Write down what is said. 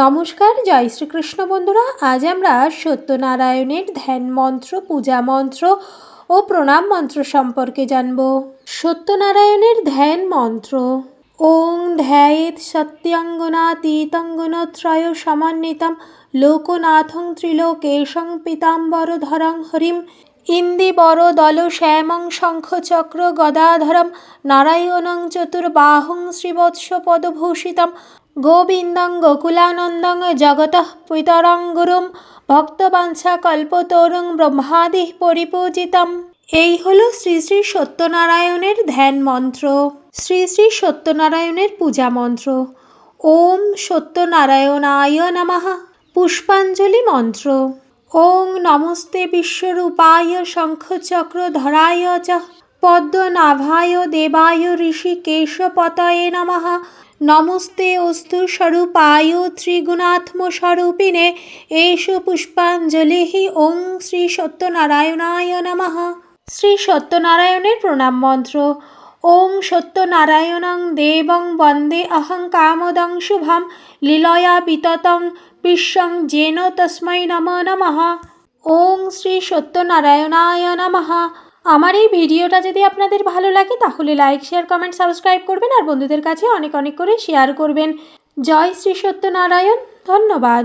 নমস্কার, জয় শ্রীকৃষ্ণ বন্ধুরা। আজ আমরা সত্যনারায়ণের ধ্যান মন্ত্র, পূজা মন্ত্র ও প্রণাম মন্ত্র সম্পর্কে জানব। সত্যনারায়ণের ধ্যান মন্ত্র। ওং ধ্যায়েৎ সত্যঙ্গনাতীতং গুণত্রয় সমন্বিতং লোকনাথং ত্রিলোকেশং পীতাম্বরধরং হরিম ইন্দিবরদল শ্যামং শঙ্খচক্র গদাধরম নারায়ণং চতুর্বাহুং শ্রীবৎস পদভূষিতম গোবিন্দং গোকুলানন্দং জগতঃ পিতরং গুরুম ভক্তবাঞ্ছা কল্পতরুং ব্রহ্মাদি পরিপূজিতম। এই হলো শ্রী শ্রী সত্যনারায়ণের ধ্যান মন্ত্র। শ্রী শ্রী সত্যনারায়ণের পূজা মন্ত্র। ওম সত্যনারায়ণায় নমঃ। পুষ্পাঞ্জলি মন্ত্র। ওং নমস্তে বিশ্বরূপায় শঙ্খচক্রধরায় চ পদ্মনাভায় দেবায় ঋষিকেশপতয়ে নমঃ। নমস্তে অস্তু স্বরূপায় ত্রিগুণাত্মস্বরূপিণে এষ পুষ্পাঞ্জলি ওং শ্রী সত্যনারায়ণায় নমঃ। শ্রী সত্যনারায়ণের প্রণাম মন্ত্র। ওং সত্যনারায়ণং দেবং বন্দে অহং কামদং শুভম লীলয়া বিততং বিশ্বং যেন তস্मै নমো নমঃ। ওং শ্রী সত্যনারায়ণায় নমঃ। আমার এই ভিডিওটা যদি আপনাদের ভালো লাগে তাহলে লাইক, শেয়ার, কমেন্ট, সাবস্ক্রাইব করবেন আর বন্ধুদের কাছে অনেক অনেক করে শেয়ার করবেন। জয় শ্রী সত্যনারায়ণ। ধন্যবাদ।